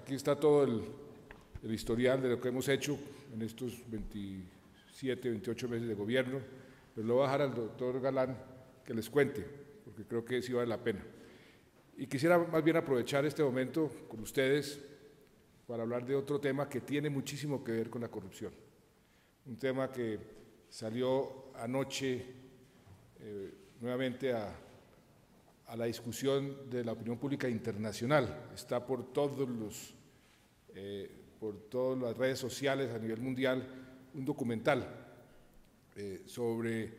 aquí está todo el historial de lo que hemos hecho en estos 27, 28 meses de gobierno, pero lo voy a dejar al doctor Galán que les cuente, porque creo que sí vale la pena. Y quisiera más bien aprovechar este momento con ustedes para hablar de otro tema que tiene muchísimo que ver con la corrupción. Un tema que salió anoche nuevamente a la discusión de la opinión pública internacional. Está por todas las redes sociales a nivel mundial un documental sobre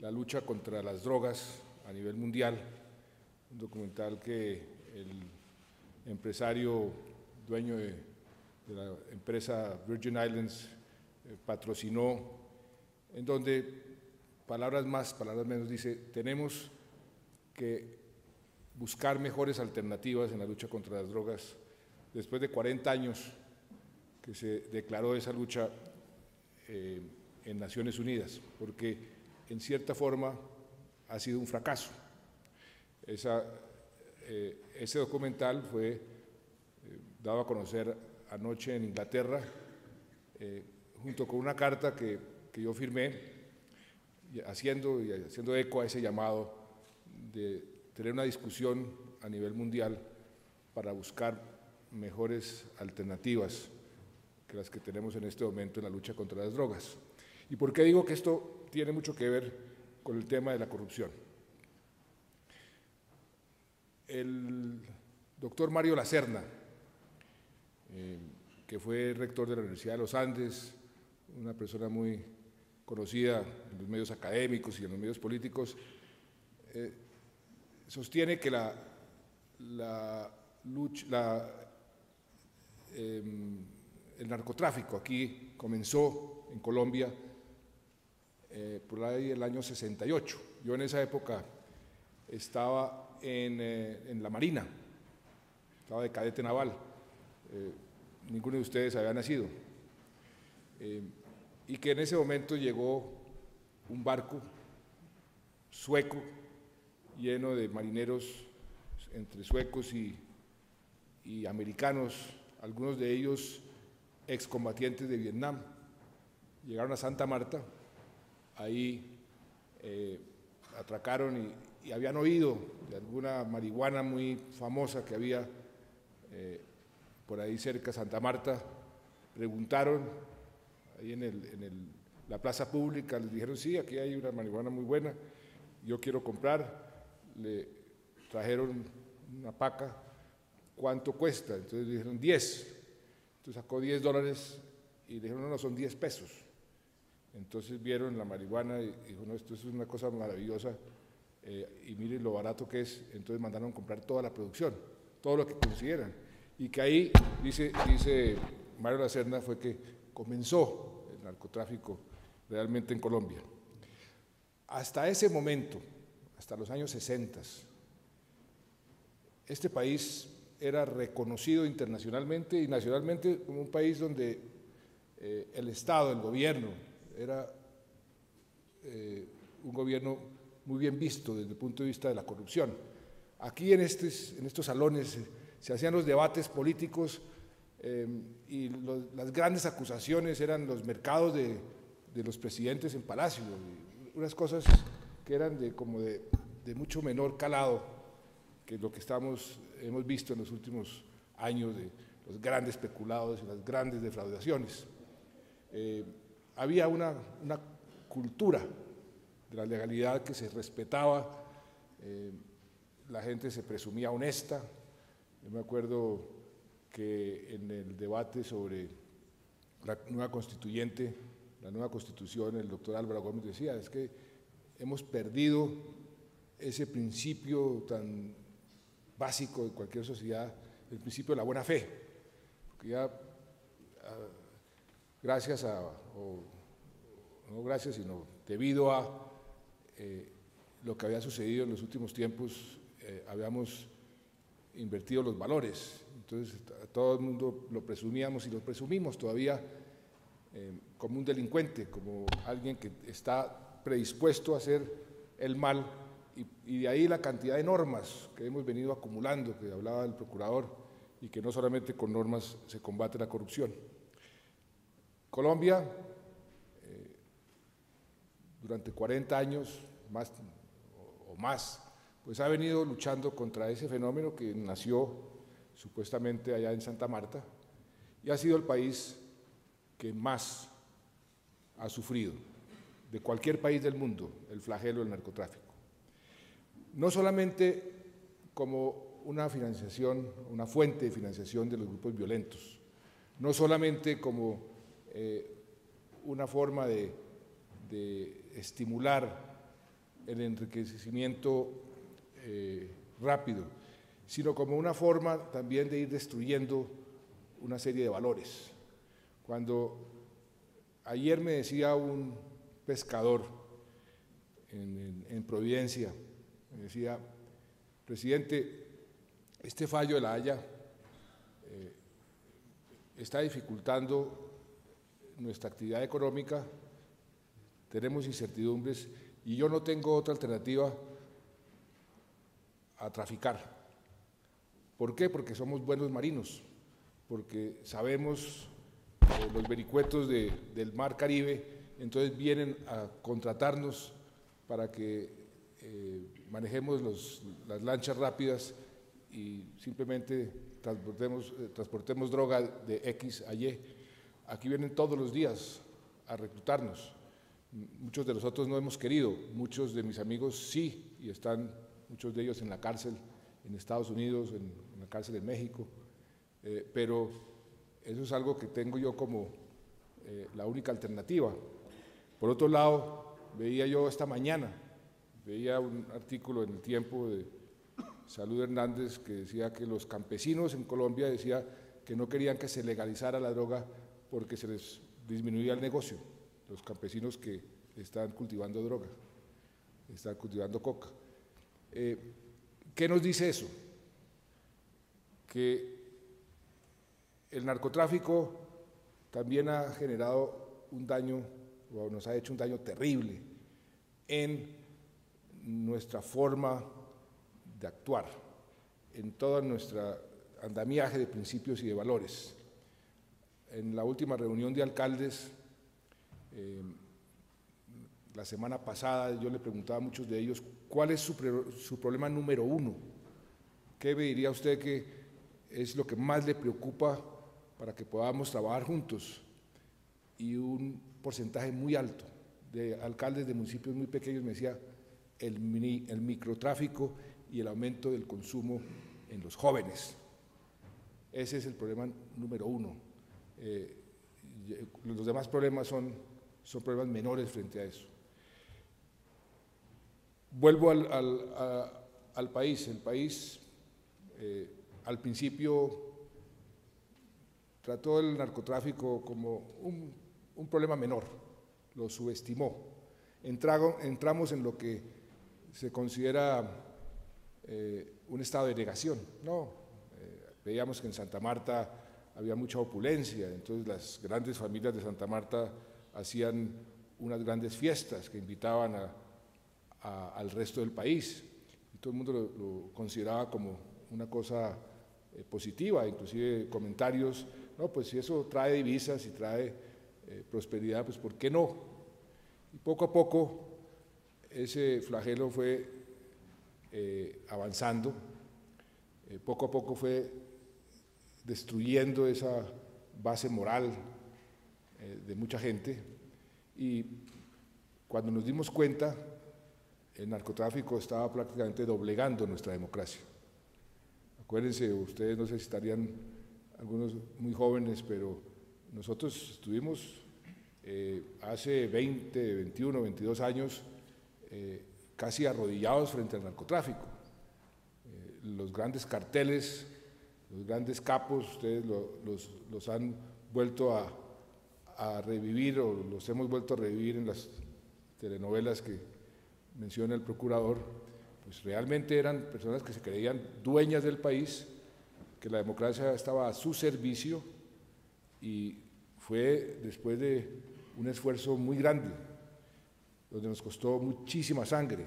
la lucha contra las drogas a nivel mundial, un documental que el empresario dueño de la empresa Virgin Islands patrocinó, en donde palabras más, palabras menos, dice: tenemos que buscar mejores alternativas en la lucha contra las drogas después de 40 años que se declaró esa lucha en Naciones Unidas, porque en cierta forma ha sido un fracaso. Ese documental fue dado a conocer anoche en Inglaterra, junto con una carta que yo firmé, haciendo eco a ese llamado de tener una discusión a nivel mundial para buscar mejores alternativas que las que tenemos en este momento en la lucha contra las drogas. ¿Y por qué digo que esto tiene mucho que ver con el tema de la corrupción? El doctor Mario Lacerna, que fue rector de la Universidad de los Andes, una persona muy conocida en los medios académicos y en los medios políticos, sostiene que el narcotráfico aquí comenzó en Colombia por ahí el año 68. Yo en esa época estaba en la Marina, estaba de cadete naval, ninguno de ustedes había nacido, y que en ese momento llegó un barco sueco lleno de marineros entre suecos y americanos, algunos de ellos excombatientes de Vietnam. Llegaron a Santa Marta, ahí atracaron y habían oído de alguna marihuana muy famosa que había por ahí cerca de Santa Marta. Preguntaron ahí en la plaza pública, les dijeron: sí, aquí hay una marihuana muy buena, yo quiero comprar. Le trajeron una paca, ¿cuánto cuesta? Entonces le dijeron 10, entonces sacó $10 y le dijeron: no, son 10 pesos. Entonces vieron la marihuana y dijo: no, esto es una cosa maravillosa, y miren lo barato que es. Entonces mandaron comprar toda la producción, todo lo que consideran, y que ahí, dice Mario Lacerna, fue que comenzó el narcotráfico realmente en Colombia. Hasta ese momento, hasta los años 60, este país era reconocido internacionalmente y nacionalmente como un país donde el Estado, el gobierno, era un gobierno muy bien visto desde el punto de vista de la corrupción. Aquí en estos salones se hacían los debates políticos y las grandes acusaciones eran los mercados de los presidentes en Palacio, unas cosas que eran de mucho menor calado que lo que hemos visto en los últimos años de los grandes peculados y las grandes defraudaciones. Había una cultura de la legalidad que se respetaba, la gente se presumía honesta. Yo me acuerdo que en el debate sobre la nueva constituyente, la nueva constitución, el doctor Álvaro Gómez decía: es que hemos perdido ese principio tan básico de cualquier sociedad, el principio de la buena fe, porque ya gracias a, o no gracias, sino debido a lo que había sucedido en los últimos tiempos, habíamos invertido los valores. Entonces todo el mundo lo presumíamos y lo presumimos todavía como un delincuente, como alguien que está predispuesto a hacer el mal, y de ahí la cantidad de normas que hemos venido acumulando, que hablaba el procurador, y que no solamente con normas se combate la corrupción. Colombia, durante 40 años más, o más, pues ha venido luchando contra ese fenómeno que nació supuestamente allá en Santa Marta y ha sido el país que más ha sufrido de cualquier país del mundo el flagelo del narcotráfico. No solamente como una financiación, una fuente de financiación de los grupos violentos, no solamente como una forma de estimular el enriquecimiento rápido, sino como una forma también de ir destruyendo una serie de valores. Cuando ayer me decía un pescador en Providencia, me decía: presidente, este fallo de La Haya está dificultando nuestra actividad económica, tenemos incertidumbres y yo no tengo otra alternativa a traficar. ¿Por qué? Porque somos buenos marinos, porque sabemos los vericuetos del Mar Caribe, entonces vienen a contratarnos para que manejemos las lanchas rápidas y simplemente transportemos droga de X a Y. Aquí vienen todos los días a reclutarnos. Muchos de nosotros no hemos querido, muchos de mis amigos sí, y están muchos de ellos en la cárcel en Estados Unidos, en la cárcel en México, pero eso es algo que tengo yo como la única alternativa. Por otro lado, veía yo esta mañana, veía un artículo en El Tiempo de Salud Hernández que decía que los campesinos en Colombia decía que no querían que se legalizara la droga porque se les disminuía el negocio, los campesinos que están cultivando droga, están cultivando coca. ¿Qué nos dice eso? Que el narcotráfico también ha generado un daño, o nos ha hecho un daño terrible en nuestra forma de actuar, en todo nuestro andamiaje de principios y de valores. En la última reunión de alcaldes, la semana pasada, yo le preguntaba a muchos de ellos cuál es su problema número uno. ¿Qué me diría usted que es lo que más le preocupa para que podamos trabajar juntos? Y un porcentaje muy alto de alcaldes de municipios muy pequeños me decía el microtráfico y el aumento del consumo en los jóvenes. Ese es el problema número uno. Los demás problemas son problemas menores frente a eso. Vuelvo al país. El país al principio trató el narcotráfico como un problema menor, lo subestimó. Entramos en lo que se considera un estado de negación. No, veíamos que en Santa Marta había mucha opulencia, entonces las grandes familias de Santa Marta hacían unas grandes fiestas que invitaban al resto del país, y todo el mundo lo consideraba como una cosa positiva, inclusive comentarios: no, pues si eso trae divisas y trae prosperidad, pues ¿por qué no? Y poco a poco ese flagelo fue avanzando, poco a poco fue destruyendo esa base moral de mucha gente, y cuando nos dimos cuenta, el narcotráfico estaba prácticamente doblegando nuestra democracia. Acuérdense, ustedes no sé si estarían algunos muy jóvenes, pero nosotros estuvimos hace 20, 21, 22 años casi arrodillados frente al narcotráfico. Los grandes carteles, los grandes capos, ustedes los han vuelto a revivir, o los hemos vuelto a revivir en las telenovelas que menciona el procurador. Pues realmente eran personas que se creían dueñas del país, que la democracia estaba a su servicio, y fue después de un esfuerzo muy grande, donde nos costó muchísima sangre,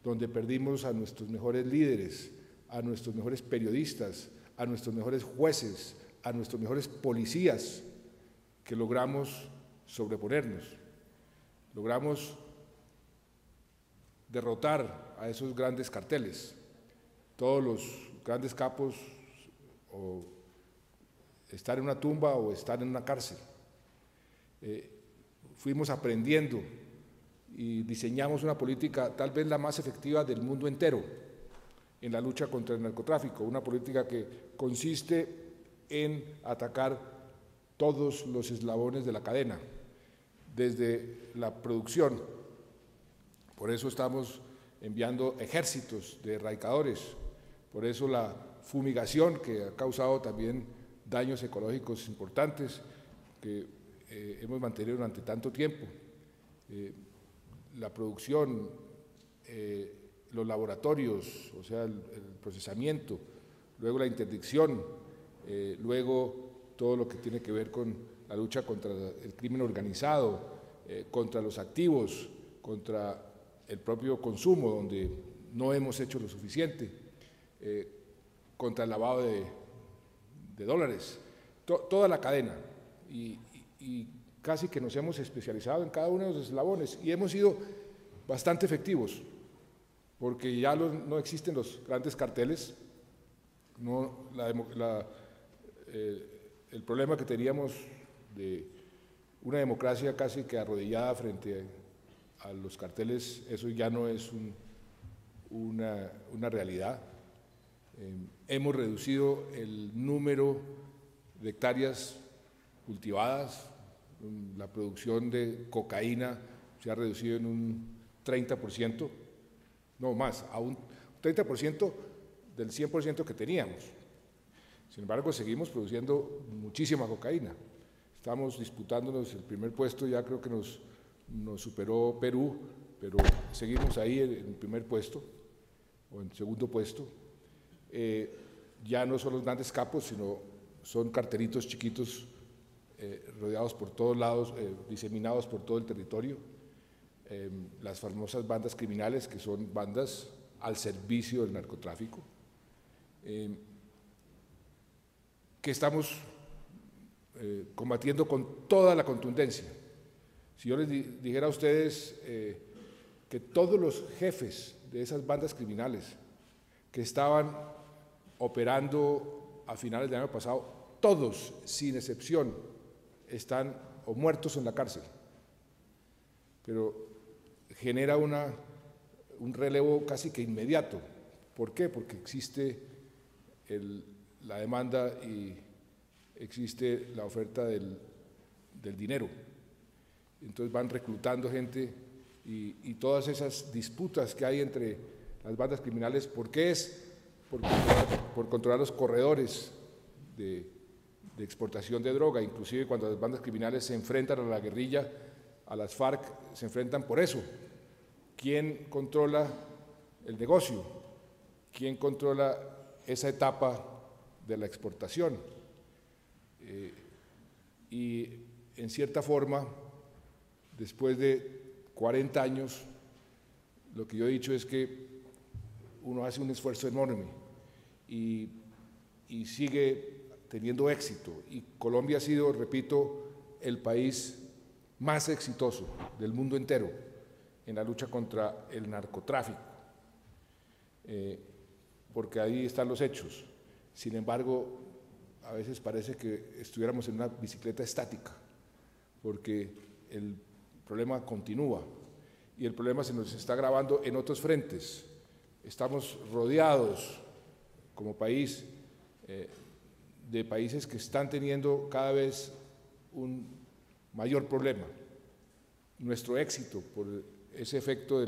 donde perdimos a nuestros mejores líderes, a nuestros mejores periodistas, a nuestros mejores jueces, a nuestros mejores policías, que logramos sobreponernos, logramos derrotar a esos grandes carteles. Todos los grandes capos o están en una tumba o están en una cárcel. Fuimos aprendiendo y diseñamos una política tal vez la más efectiva del mundo entero en la lucha contra el narcotráfico, una política que consiste en atacar todos los eslabones de la cadena, desde la producción. Por eso estamos enviando ejércitos de erradicadores, por eso la fumigación, que ha causado también daños ecológicos importantes que hemos mantenido durante tanto tiempo. La producción, los laboratorios, o sea, el procesamiento, luego la interdicción, luego todo lo que tiene que ver con la lucha contra el crimen organizado, contra los activos, contra el propio consumo, donde no hemos hecho lo suficiente, contra el lavado de dólares, toda la cadena, y casi que nos hemos especializado en cada uno de los eslabones y hemos sido bastante efectivos, porque ya no existen los grandes carteles, el problema que teníamos de una democracia casi que arrodillada frente a los carteles, eso ya no es una realidad. Hemos reducido el número de hectáreas cultivadas, la producción de cocaína se ha reducido en un 30%, no más, a un 30% del 100% que teníamos. Sin embargo, seguimos produciendo muchísima cocaína. Estamos disputándonos el primer puesto, ya creo que nos superó Perú, pero seguimos ahí en el primer puesto o en segundo puesto. Ya no son los grandes capos, sino son cartelitos chiquitos rodeados por todos lados, diseminados por todo el territorio. Las famosas bandas criminales, que son bandas al servicio del narcotráfico, que estamos combatiendo con toda la contundencia. Si yo les dijera a ustedes que todos los jefes de esas bandas criminales que estaban operando a finales del año pasado, todos, sin excepción, están o muertos en la cárcel, pero genera un relevo casi que inmediato. ¿Por qué? Porque existe la demanda y existe la oferta del dinero. Entonces van reclutando gente y todas esas disputas que hay entre las bandas criminales, ¿por qué es? Por controlar los corredores de exportación de droga, inclusive cuando las bandas criminales se enfrentan a la guerrilla, a las FARC, se enfrentan por eso. ¿Quién controla el negocio? ¿Quién controla esa etapa de la exportación? Y en cierta forma, después de 40 años, lo que yo he dicho es que uno hace un esfuerzo enorme y sigue teniendo éxito, y Colombia ha sido, repito, el país más exitoso del mundo entero en la lucha contra el narcotráfico, porque ahí están los hechos. Sin embargo, a veces parece que estuviéramos en una bicicleta estática, porque el problema continúa y el problema se nos está agravando en otros frentes. Estamos rodeados como país de países que están teniendo cada vez un mayor problema. Nuestro éxito por ese efecto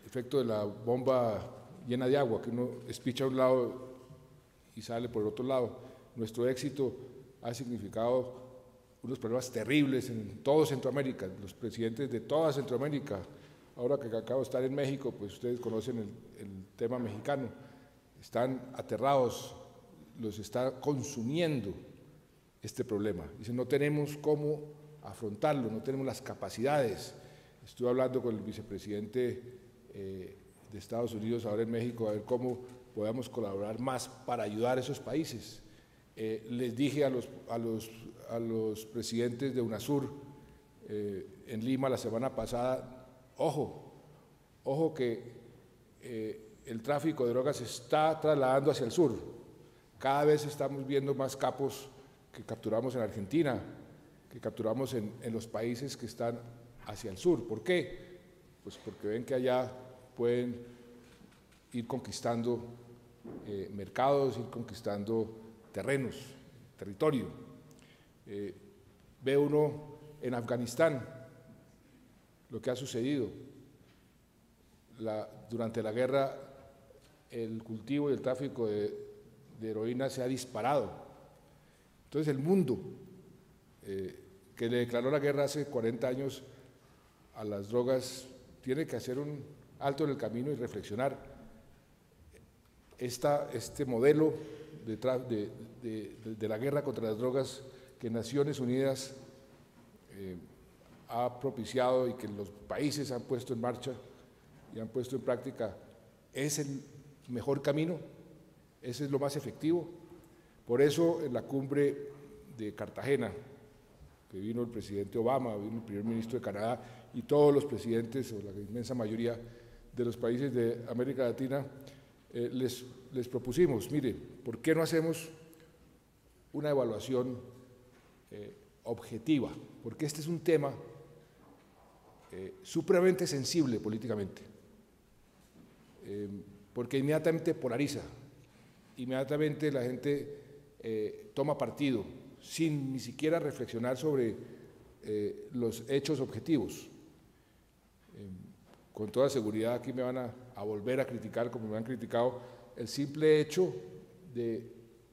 efecto de la bomba llena de agua, que uno espicha a un lado y sale por el otro lado, nuestro éxito ha significado unos problemas terribles en todo Centroamérica. Los presidentes de toda Centroamérica, ahora que acabo de estar en México, pues ustedes conocen el tema mexicano, están aterrados, los está consumiendo este problema. Dicen, no tenemos cómo afrontarlo, no tenemos las capacidades. Estuve hablando con el vicepresidente de Estados Unidos, ahora en México, a ver cómo podamos colaborar más para ayudar a esos países. Les dije a los presidentes de UNASUR en Lima la semana pasada, ojo que el tráfico de drogas se está trasladando hacia el sur. Cada vez estamos viendo más capos que capturamos en Argentina, que capturamos en los países que están hacia el sur. ¿Por qué? Pues porque ven que allá pueden ir conquistando mercados, ir conquistando terrenos, territorio. Ve uno en Afganistán lo que ha sucedido. Durante la guerra, el cultivo y el tráfico de heroína se ha disparado. Entonces el mundo, que le declaró la guerra hace 40 años a las drogas, tiene que hacer un alto en el camino y reflexionar. Este modelo de la guerra contra las drogas que Naciones Unidas ha propiciado y que los países han puesto en marcha y han puesto en práctica, es el mejor camino, ese es lo más efectivo. Por eso en la cumbre de Cartagena, que vino el presidente Obama, vino el primer ministro de Canadá y todos los presidentes, o la inmensa mayoría de los países de América Latina, les propusimos, mire, ¿por qué no hacemos una evaluación objetiva? Porque este es un tema supremamente sensible políticamente, porque inmediatamente polariza, inmediatamente la gente toma partido, sin ni siquiera reflexionar sobre los hechos objetivos. Con toda seguridad aquí me van a volver a criticar, como me han criticado, el simple hecho de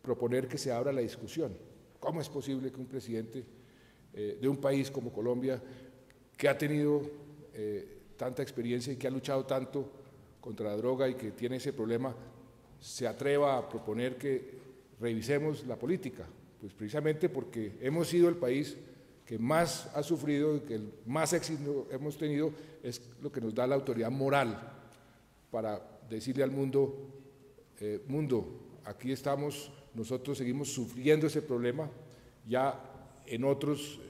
proponer que se abra la discusión. ¿Cómo es posible que un presidente de un país como Colombia, que ha tenido tanta experiencia y que ha luchado tanto contra la droga y que tiene ese problema, se atreva a proponer que revisemos la política? Pues precisamente porque hemos sido el país que más ha sufrido y que el más éxito hemos tenido, es lo que nos da la autoridad moral para decirle al mundo, aquí estamos, nosotros seguimos sufriendo ese problema, ya en otros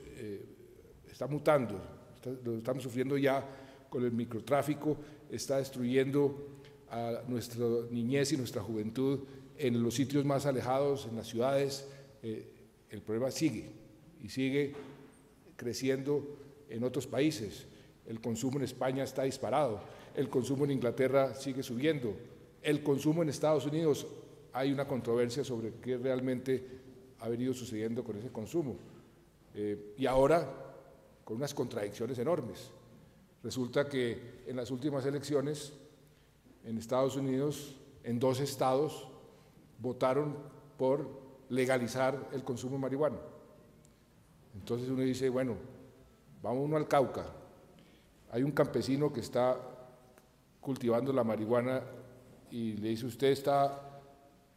está mutando, lo estamos sufriendo ya con el microtráfico, está destruyendo a nuestra niñez y nuestra juventud en los sitios más alejados, en las ciudades. El problema sigue y sigue creciendo en otros países. El consumo en España está disparado, el consumo en Inglaterra sigue subiendo, el consumo en Estados Unidos, hay una controversia sobre qué realmente ha venido sucediendo con ese consumo. Y ahora, con unas contradicciones enormes. Resulta que en las últimas elecciones en Estados Unidos, en 2 estados, votaron por legalizar el consumo de marihuana. Entonces uno dice, bueno, vamos uno al Cauca, hay un campesino que está cultivando la marihuana y le dice, usted está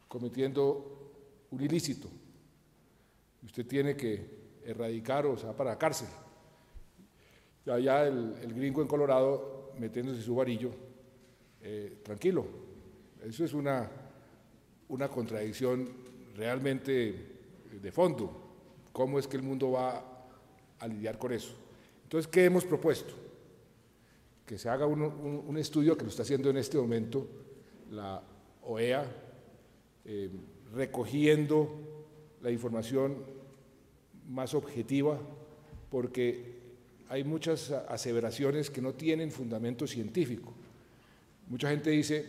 cometiendo un ilícito, usted tiene que erradicar o sea para la cárcel. Y allá el gringo en Colorado metiéndose su varillo, tranquilo. Eso es una contradicción realmente de fondo. ¿Cómo es que el mundo va a lidiar con eso? Entonces, ¿qué hemos propuesto? Que se haga un estudio que lo está haciendo en este momento la OEA, recogiendo la información más objetiva, porque hay muchas aseveraciones que no tienen fundamento científico. Mucha gente dice,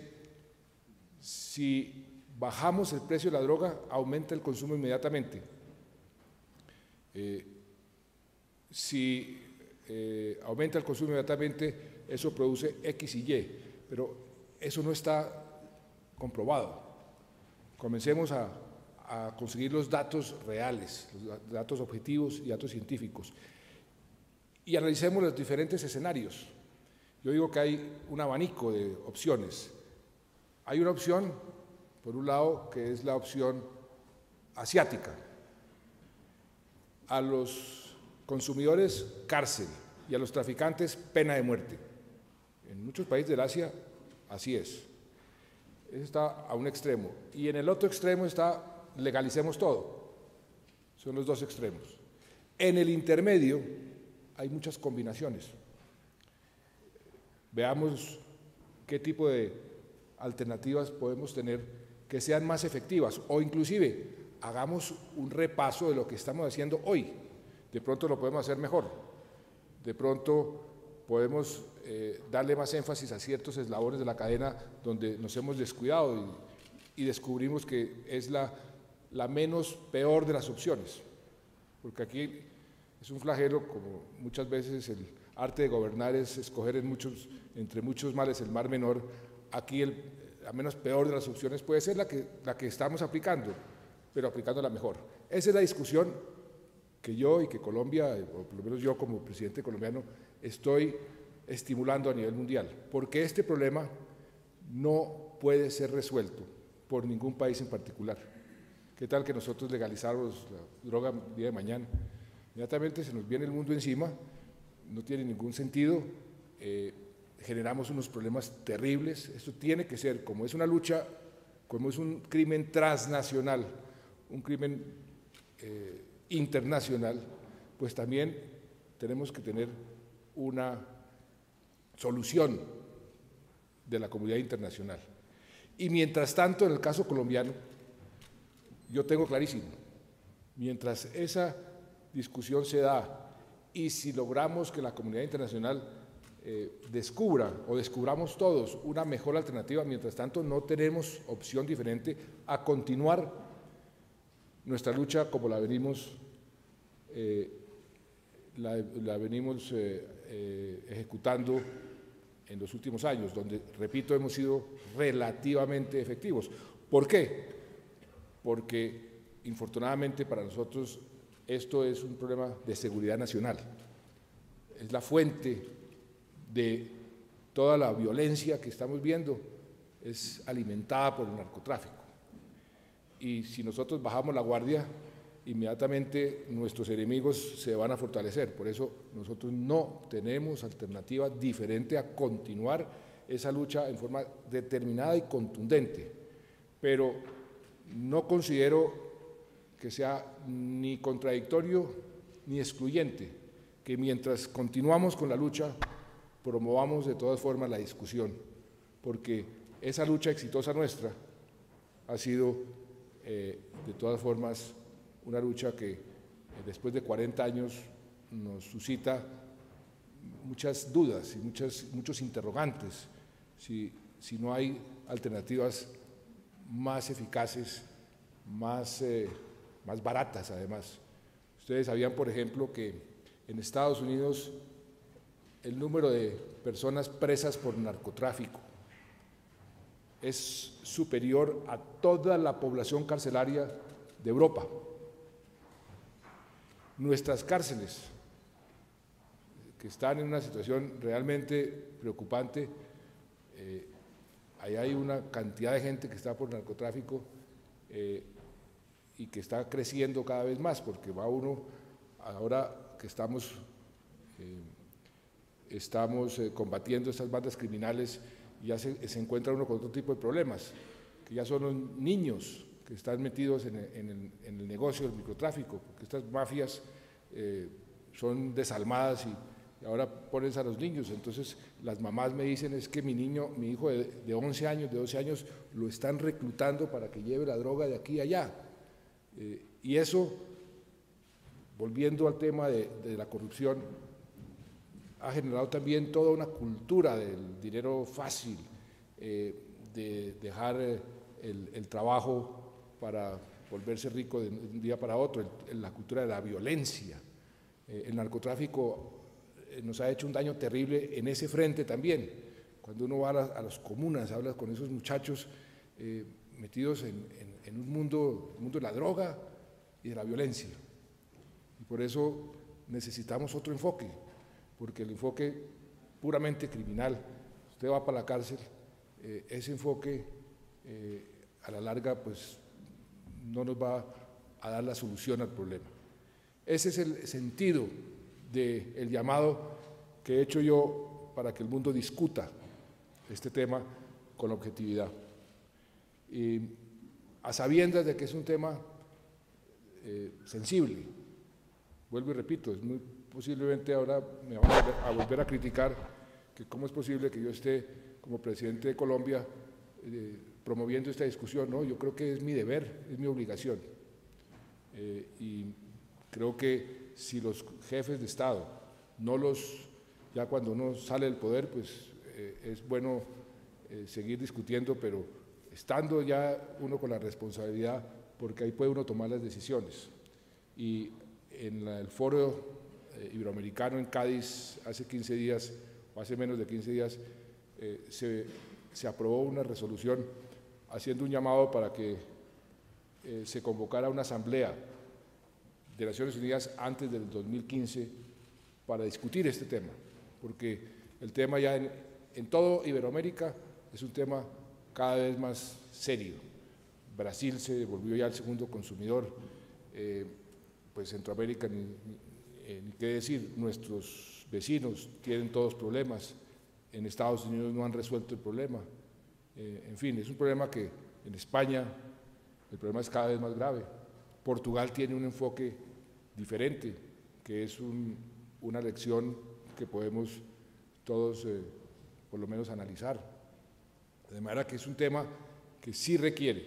si bajamos el precio de la droga, aumenta el consumo inmediatamente. Si aumenta el consumo inmediatamente, eso produce X y Y, pero eso no está comprobado. Comencemos a conseguir los datos reales, los datos objetivos y datos científicos, y analicemos los diferentes escenarios. Yo digo que hay un abanico de opciones. Hay una opción, por un lado, que es la opción asiática. A los consumidores, cárcel, y a los traficantes, pena de muerte. En muchos países del Asia así es. Eso está a un extremo. Y en el otro extremo está legalicemos todo. Son los dos extremos. En el intermedio hay muchas combinaciones. Veamos qué tipo de alternativas podemos tener que sean más efectivas, o inclusive hagamos un repaso de lo que estamos haciendo hoy. De pronto lo podemos hacer mejor, de pronto podemos darle más énfasis a ciertos eslabones de la cadena donde nos hemos descuidado y descubrimos que es la menos peor de las opciones, porque aquí es un flagelo, como muchas veces el arte de gobernar es escoger entre muchos males el mal menor. Aquí la menos peor de las opciones puede ser la que estamos aplicando, pero aplicándola mejor. Esa es la discusión que yo y que Colombia, o por lo menos yo como presidente colombiano, estoy estimulando a nivel mundial, porque este problema no puede ser resuelto por ningún país en particular. ¿Qué tal que nosotros legalizáramos la droga el día de mañana? Inmediatamente se nos viene el mundo encima, no tiene ningún sentido, generamos unos problemas terribles. Esto tiene que ser, como es una lucha, como es un crimen transnacional, un crimen internacional, pues también tenemos que tener una solución de la comunidad internacional. Y mientras tanto, en el caso colombiano, yo tengo clarísimo, mientras esa discusión se da y si logramos que la comunidad internacional descubra o descubramos todos una mejor alternativa, mientras tanto no tenemos opción diferente a continuar nuestra lucha como la venimos ejecutando en los últimos años, donde, repito, hemos sido relativamente efectivos. ¿Por qué? Porque, infortunadamente para nosotros, esto es un problema de seguridad nacional. Es la fuente de toda la violencia que estamos viendo, es alimentada por el narcotráfico. Y si nosotros bajamos la guardia, inmediatamente nuestros enemigos se van a fortalecer. Por eso nosotros no tenemos alternativa diferente a continuar esa lucha en forma determinada y contundente. Pero no considero que sea ni contradictorio ni excluyente que mientras continuamos con la lucha promovamos de todas formas la discusión, porque esa lucha exitosa nuestra ha sido de todas formas una lucha que después de 40 años nos suscita muchas dudas y muchos interrogantes, si no hay alternativas más eficaces, más baratas además. Ustedes sabían, por ejemplo, que en Estados Unidos el número de personas presas por narcotráfico es superior a toda la población carcelaria de Europa. Nuestras cárceles, que están en una situación realmente preocupante, ahí hay una cantidad de gente que está por narcotráfico y que está creciendo cada vez más, porque va uno, ahora que estamos combatiendo estas bandas criminales, ya se encuentra uno con otro tipo de problemas, que ya son los niños que están metidos en el negocio del microtráfico, porque estas mafias son desalmadas y ahora ponen a los niños. Entonces las mamás me dicen, es que mi hijo de 11 años, de 12 años, lo están reclutando para que lleve la droga de aquí a allá. Y eso, volviendo al tema de la corrupción, ha generado también toda una cultura del dinero fácil, de dejar el trabajo para volverse rico de un día para otro, la cultura de la violencia. El narcotráfico nos ha hecho un daño terrible en ese frente también. Cuando uno va a las comunas, habla con esos muchachos metidos en un mundo de la droga y de la violencia. Y por eso necesitamos otro enfoque, porque el enfoque puramente criminal, usted va para la cárcel, ese enfoque a la larga pues no nos va a dar la solución al problema. Ese es el sentido del llamado que he hecho yo para que el mundo discuta este tema con objetividad. Y a sabiendas de que es un tema sensible, vuelvo y repito, es muy posiblemente ahora me van a volver a criticar que cómo es posible que yo esté como presidente de Colombia promoviendo esta discusión. No, yo creo que es mi deber, es mi obligación. Y creo que si los jefes de Estado, ya cuando uno sale del poder, pues es bueno seguir discutiendo, pero estando ya uno con la responsabilidad, porque ahí puede uno tomar las decisiones. Y en el foro iberoamericano en Cádiz hace 15 días, o hace menos de 15 días, se aprobó una resolución haciendo un llamado para que se convocara una asamblea de Naciones Unidas antes del 2015 para discutir este tema, porque el tema ya en todo Iberoamérica es un tema cada vez más serio. Brasil se volvió ya el segundo consumidor, pues Centroamérica ni qué decir, nuestros vecinos tienen todos problemas, en Estados Unidos no han resuelto el problema, en fin, es un problema que en España el problema es cada vez más grave. Portugal tiene un enfoque diferente, que es una lección que podemos todos por lo menos analizar. De manera que es un tema que sí requiere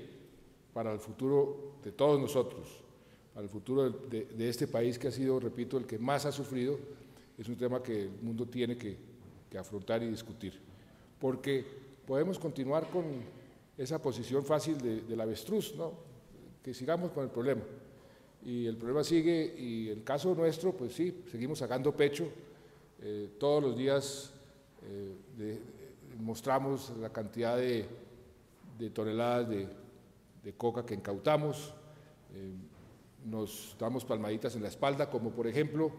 para el futuro de todos nosotros, para el futuro de este país que ha sido, repito, el que más ha sufrido, es un tema que el mundo tiene que afrontar y discutir. Porque podemos continuar con esa posición fácil del avestruz, ¿no? Que sigamos con el problema. Y el problema sigue, y el caso nuestro, pues sí, seguimos sacando pecho. Todos los días mostramos la cantidad de toneladas de coca que incautamos, nos damos palmaditas en la espalda, como por ejemplo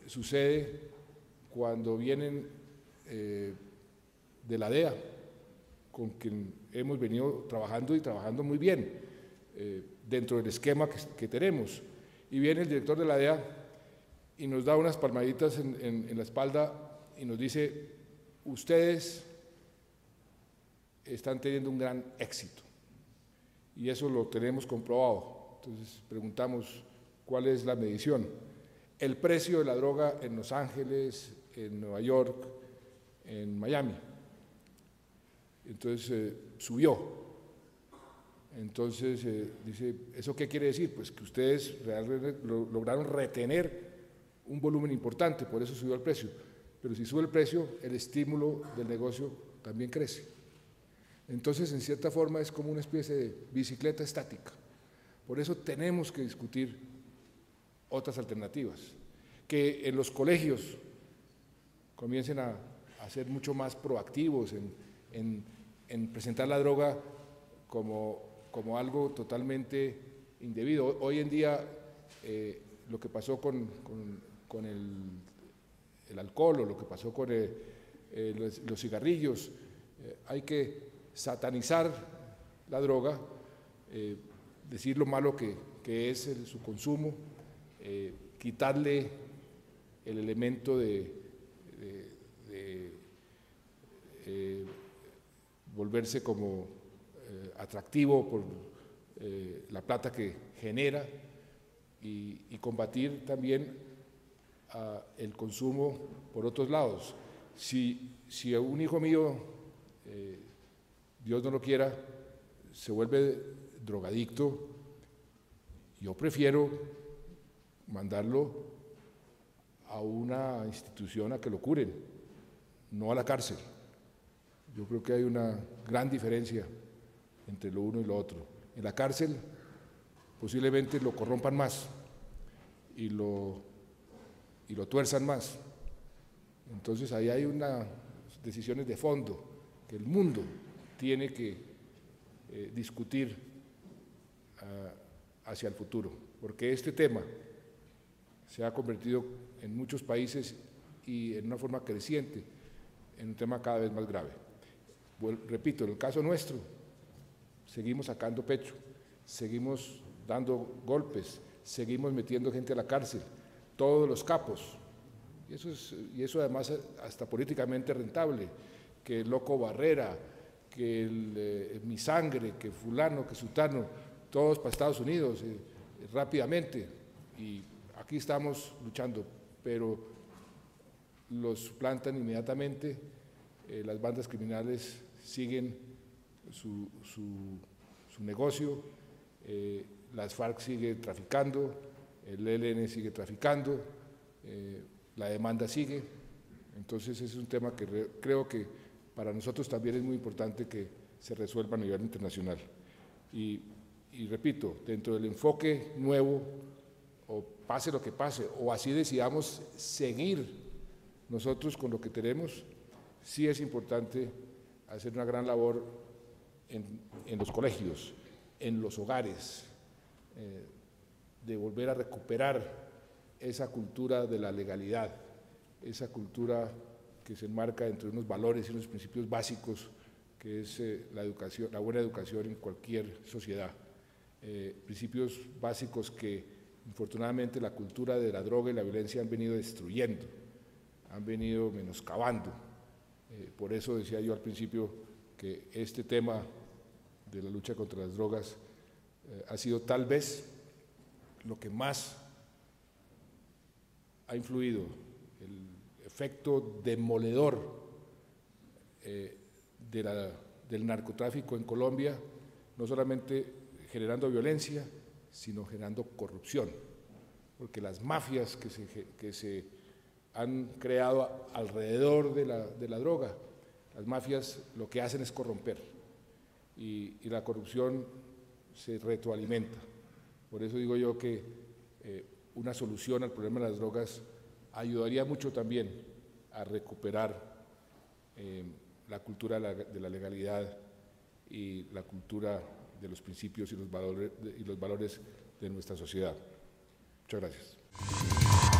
sucede cuando vienen de la DEA, con quien hemos venido trabajando y trabajando muy bien dentro del esquema que tenemos. Y viene el director de la DEA y nos da unas palmaditas en la espalda y nos dice: ustedes están teniendo un gran éxito. Y eso lo tenemos comprobado. Entonces preguntamos, ¿cuál es la medición? El precio de la droga en Los Ángeles, en Nueva York, en Miami. Entonces subió. Entonces dice, ¿eso qué quiere decir? Pues que ustedes realmente lograron retener un volumen importante, por eso subió el precio. Pero si sube el precio, el estímulo del negocio también crece. Entonces, en cierta forma, es como una especie de bicicleta estática. Por eso tenemos que discutir otras alternativas, que en los colegios comiencen a ser mucho más proactivos en presentar la droga como algo totalmente indebido. Hoy en día, lo que pasó con el alcohol o lo que pasó con los cigarrillos, hay que satanizar la droga, decir lo malo que es su consumo, quitarle el elemento de volverse como atractivo por la plata que genera y combatir también el consumo por otros lados. Si a un hijo mío, Dios no lo quiera, se vuelve drogadicto, yo prefiero mandarlo a una institución a que lo curen, no a la cárcel. Yo creo que hay una gran diferencia entre lo uno y lo otro. En la cárcel posiblemente lo corrompan más y lo tuerzan más. Entonces ahí hay unas decisiones de fondo que el mundo tiene que discutir hacia el futuro, porque este tema se ha convertido en muchos países y en una forma creciente en un tema cada vez más grave. Repito, en el caso nuestro, seguimos sacando pecho, seguimos dando golpes, seguimos metiendo gente a la cárcel, todos los capos, y eso además hasta políticamente rentable, que el Loco Barrera, que mi sangre, que fulano, que sutano, todos para Estados Unidos rápidamente, y aquí estamos luchando, pero los suplantan inmediatamente, las bandas criminales siguen su negocio, las FARC sigue traficando, el ELN sigue traficando, la demanda sigue. Entonces es un tema que creo que para nosotros también es muy importante que se resuelva a nivel internacional. Y repito, dentro del enfoque nuevo, o pase lo que pase, o así decidamos seguir nosotros con lo que tenemos, sí es importante hacer una gran labor en los colegios, en los hogares, de volver a recuperar esa cultura de la legalidad, esa cultura que se enmarca entre unos valores y unos principios básicos, que es la educación, la buena educación en cualquier sociedad. Principios básicos que, infortunadamente, la cultura de la droga y la violencia han venido destruyendo, han venido menoscabando. Por eso decía yo al principio que este tema de la lucha contra las drogas ha sido tal vez lo que más ha influido, el efecto demoledor del narcotráfico en Colombia, no solamente generando violencia, sino generando corrupción, porque las mafias que se han creado alrededor de la droga, las mafias lo que hacen es corromper, y la corrupción se retroalimenta. Por eso digo yo que una solución al problema de las drogas ayudaría mucho también a recuperar la cultura de la legalidad y la cultura de los principios y los valores de nuestra sociedad. Muchas gracias.